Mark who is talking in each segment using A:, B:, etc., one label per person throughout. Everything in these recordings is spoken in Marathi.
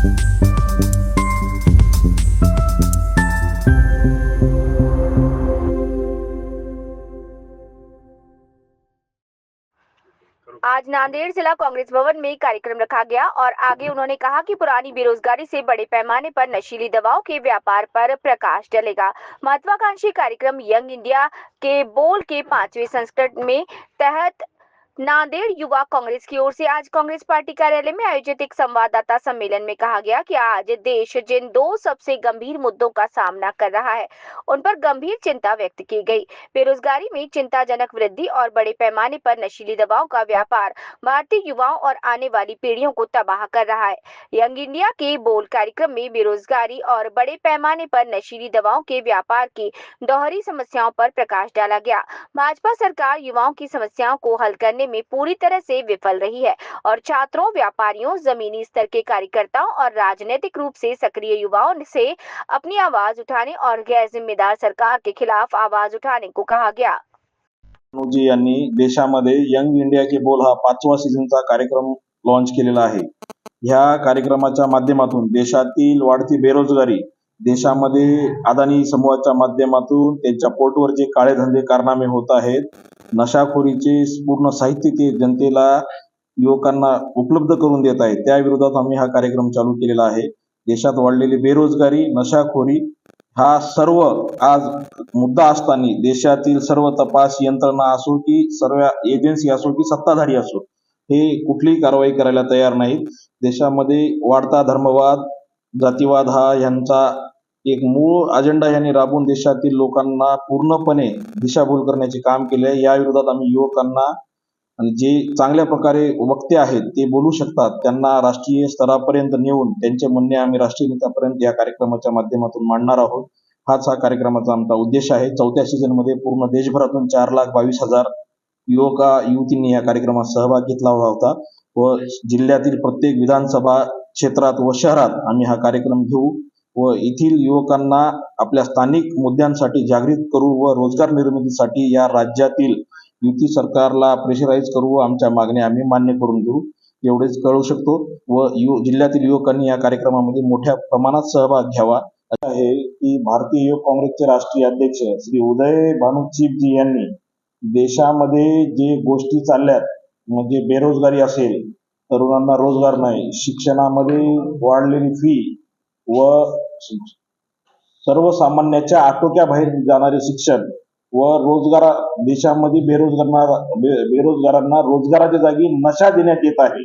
A: आज नांदेड़ जिला कांग्रेस भवन में कार्यक्रम रखा गया और आगे उन्होंने कहा कि पुरानी बेरोजगारी से बड़े पैमाने पर नशीली दवाओं के व्यापार पर प्रकाश डालेगा। महत्वाकांक्षी कार्यक्रम यंग इंडिया के बोल के 5वें संस्करण में तहत नांदेड़ युवा कांग्रेस की ओर से आज कांग्रेस पार्टी कार्यालय में आयोजित एक संवाददाता सम्मेलन में कहा गया कि आज देश जिन दो सबसे गंभीर मुद्दों का सामना कर रहा है उन पर गंभीर चिंता व्यक्त की गई। बेरोजगारी में चिंताजनक वृद्धि और बड़े पैमाने पर नशीली दवाओं का व्यापार भारतीय युवाओं और आने वाली पीढ़ियों को तबाह कर रहा है। यंग इंडिया के बोल कार्यक्रम में बेरोजगारी और बड़े पैमाने पर नशीली दवाओं के व्यापार की दोहरी समस्याओं पर प्रकाश डाला गया। भाजपा सरकार युवाओं की समस्याओं को हल करने में पूरी तरह से विफल रही है और छात्रों, व्यापारियों, जमीनी स्तर के कार्यकर्ताओं और राजनीतिक रूप से सक्रिय युवाओं से अपनी आवाज उठाने और गैर जिम्मेदार सरकार के खिलाफ आवाज उठाने को कहा गया।
B: जी यांनी देशामध्ये यंग इंडिया के बोल हा 5वा सीझनचा कार्यक्रम लॉन्च केलेला आहे। ह्या कार्यक्रमाच्या माध्यमातून देशातील वाढती बेरोजगारी, देशामध्ये अदानी समूहाच्या माध्यमातून त्यांच्या पोर्टवर जे काळे धंदे कारनामे होत आहेत, नशाखोरीचे पूर्ण साहित्य ते जनतेला, युवकांना उपलब्ध करून देत आहेत, त्या विरोधात आम्ही हा कार्यक्रम चालू केलेला आहे। देशात वाढलेली बेरोजगारी, नशाखोरी हा सर्व आज मुद्दा असताना देशातील सर्व तपास यंत्रणा असो की सर्व एजन्सी असो की सत्ताधारी असो, हे कुठलीही कारवाई करायला तयार नाहीत। देशामध्ये वाढता धर्मवाद, जातीवाद हा यांचा एक मूळ अजेंडा यांनी राबवून देशातील लोकांना पूर्णपणे दिशाभूल करण्याचे काम केले आहे। या विरोधात आम्ही युवकांना आणि जे चांगल्या प्रकारे वक्ते आहेत ते बोलू शकतात त्यांना राष्ट्रीय स्तरापर्यंत नेऊन त्यांचे म्हणणे आम्ही राष्ट्रीय नेत्यापर्यंत या कार्यक्रमाच्या माध्यमातून मांडणार आहोत। हाच हा कार्यक्रमाचा आमचा उद्देश आहे। 4थ्या सीझनमध्ये पूर्ण देशभरातून 4,22,000 युवतींनी या कार्यक्रमात सहभाग घेतला होता व जिल्ह्यातील प्रत्येक विधानसभा क्षेत्रात व शहरात आम्ही हा कार्यक्रम घेऊ व येथील युवकांना आपल्या स्थानिक मुद्द्यांसाठी जागृत करू व रोजगार निर्मितीसाठी या राज्यातील युती सरकारला प्रेशराईज करू व आमच्या मागण्या आम्ही मान्य करून घेऊ, एवढेच कळू शकतो व जिल्ह्यातील युवकांनी या कार्यक्रमामध्ये मोठ्या प्रमाणात सहभाग घ्यावा आहे की भारतीय युवक काँग्रेसचे राष्ट्रीय अध्यक्ष श्री उदय भानू चिपजी यांनी देशामध्ये जे गोष्टी चालल्यात म्हणजे बेरोजगारी असेल, तरुणांना रोजगार नाही, शिक्षणामध्ये वाढलेली फी व सर्वसामान्याच्या आटोक्याबाहेर जाणारे शिक्षण व रोजगार, देशामध्ये बेरोजगारांना रोजगाराच्या जागी नशा देण्यात येत आहे।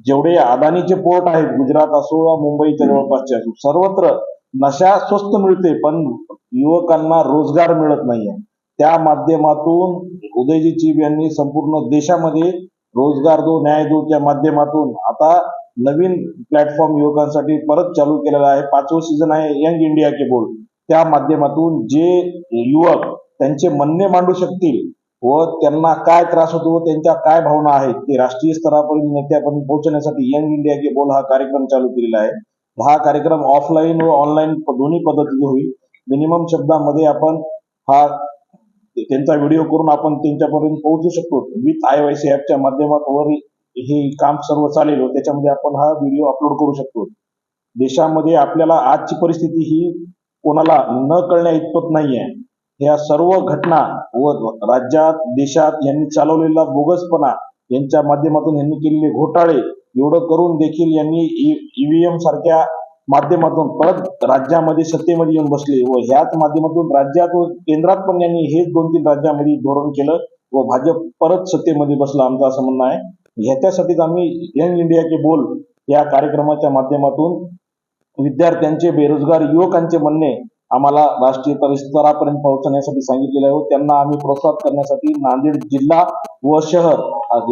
B: जेवढे अदानीचे पोर्ट आहेत, गुजरात असो वा मुंबईच्या जवळपासचे असो, सर्वत्र नशा स्वस्त मिळते पण युवकांना रोजगार मिळत नाहीये। त्या माध्यमातून उदयजी चिब यांनी संपूर्ण देशामध्ये रोजगार दो न्याय दो च्या माध्यमातून आता नवीन प्लॅटफॉर्म युवकांसाठी परत चालू केलेला आहे। 5वं सीझन आहे यंग इंडिया के बोल। त्या माध्यमातून जे युवक त्यांचे म्हणणे मांडू शकतील व त्यांना काय त्रास होतो व त्यांच्या काय भावना आहेत ते राष्ट्रीय स्तरापर्यंत नेत्यापर्यंत पोहोचण्यासाठी यंग इंडिया के बोल हा कार्यक्रम चालू केलेला आहे। हा कार्यक्रम ऑफलाईन व ऑनलाईन दोन्ही पद्धतीने होईल। मिनिमम शब्दामध्ये आपण हा त्यांचा व्हिडिओ करून आपण त्यांच्यापर्यंत पोहोचू शकतो। विथ IYC ॲपच्या माध्यमातून हे काम सर्व चालेल व त्याच्यामध्ये आपण हा व्हिडिओ अपलोड करू शकतो। देशामध्ये आपल्याला आजची परिस्थिती ही कोणाला न कळण्या इतपत नाहीये। ह्या सर्व घटना व राज्यात, देशात यांनी चालवलेला बोगसपणा, यांच्या माध्यमातून यांनी केलेले घोटाळे, एवढं करून देखील यांनी EVM सारख्या माध्यमातून परत राज्यामध्ये सत्तेमध्ये येऊन बसले व ह्याच माध्यमातून राज्यात व केंद्रात पण यांनी हेच 2-3 राज्यामध्ये धोरण केलं व भाजप परत सत्तेमध्ये बसला, आमचं असं म्हणणं आहे। ह्याच्यासाठीच आम्ही यंग इंडिया के बोल या कार्यक्रमाच्या माध्यमातून विद्यार्थ्यांचे, बेरोजगार युवकांचे म्हणणे आम्हाला राष्ट्रीय स्तरापर्यंत पोहोचण्यासाठी सांगितलेले आहे। त्यांना आम्ही प्रोत्साहित करण्यासाठी नांदेड जिल्हा व शहर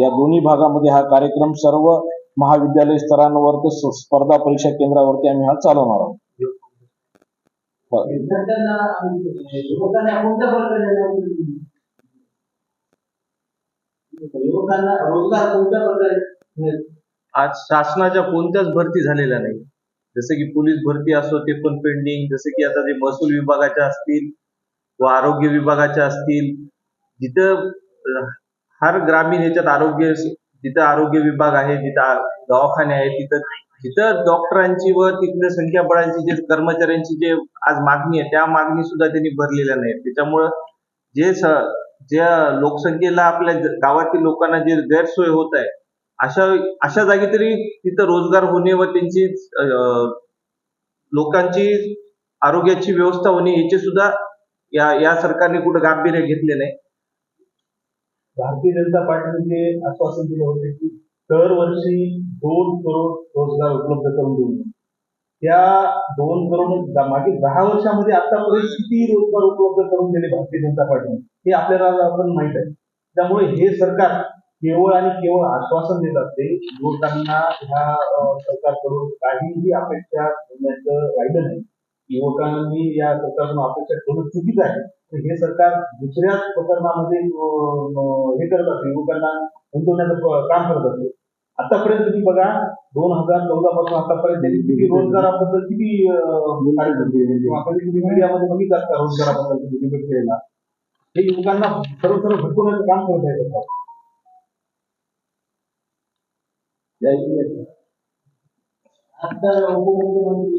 B: या दोन्ही भागामध्ये हा कार्यक्रम सर्व महाविद्यालय स्तरांवर तर स्पर्धा परीक्षा केंद्रावरती आम्ही हा चालवणार आहोत।
C: आज शासनाच्या कोणत्याच भरती झालेल्या नाही, जसे की पोलीस भरती असो ते पण पेंडिंग, जसे की आता जे महसूल विभागाच्या असतील व आरोग्य विभागाच्या असतील, जिथं हर ग्रामीण ह्याच्यात जिथं आरोग्य विभाग आहे, जिथं दवाखाने आहे, तिथं इतर डॉक्टरांची व तिथल्या संख्याबळांची जे कर्मचाऱ्यांची जे आज मागणी आहे त्या मागणी सुद्धा त्यांनी भरलेल्या नाहीत. त्याच्यामुळं ज्या लोकसंख्येला आपल्या गावातील लोकांना जे गैरसोय होत आहे अशा जागी तरी तिथं रोजगार होणे व त्यांची लोकांची आरोग्याची व्यवस्था होणे याचे सुद्धा या सरकारने कुठं गांभीर्य घेतले नाही.
D: भारतीय जनता पार्टीने जे आश्वासन दिले होते की दरवर्षी 2 करोड रोजगार उपलब्ध करून देऊ. त्या 2 करोड मागील 10 वर्षामध्ये आतापर्यंत किती रोजगार उपलब्ध करून दिले भारतीय जनता पार्टीने हे आपल्याला आपण माहित आहे. त्यामुळे हे सरकार केवळ आणि केवळ आश्वासन देत असते. युवकांना ह्या सरकारकडून काहीही अपेक्षा ठेवण्याचं राहिलं नाही. युवकांनी या सरकारकडून अपेक्षा ठेवणं चुकीचं आहे. हे सरकार दुसऱ्याच प्रकरणामध्ये हे करत असते, युवकांना गुंतवण्याचं काम करत असते. आतापर्यंत तुम्ही बघा 2014 पासून आतापर्यंत त्यांनी किती रोजगाराबद्दल किती किंवा कधी मीडियामध्ये बघितलं असतं रोजगाराबद्दल डिबेट केलेला. हे युवकांना सर्व भटकवण्याचं काम करत आहे सरकार. आता उपमुख्यमंत्री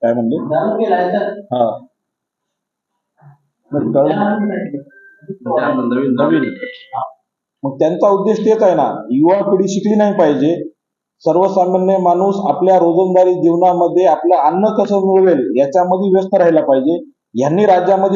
B: काय म्हणले?
D: जाणून केलाय तर
B: हा नवीन. मग त्यांचा उद्देश तेच आहे ना, युवा पिढी शिकली नाही पाहिजे. सर्वसामान्य माणूस आपल्या रोजंदारी जीवनामध्ये आपलं अन्न कसं मिळवेल याच्यामध्ये व्यस्त राहिला पाहिजे. यांनी राज्यामध्ये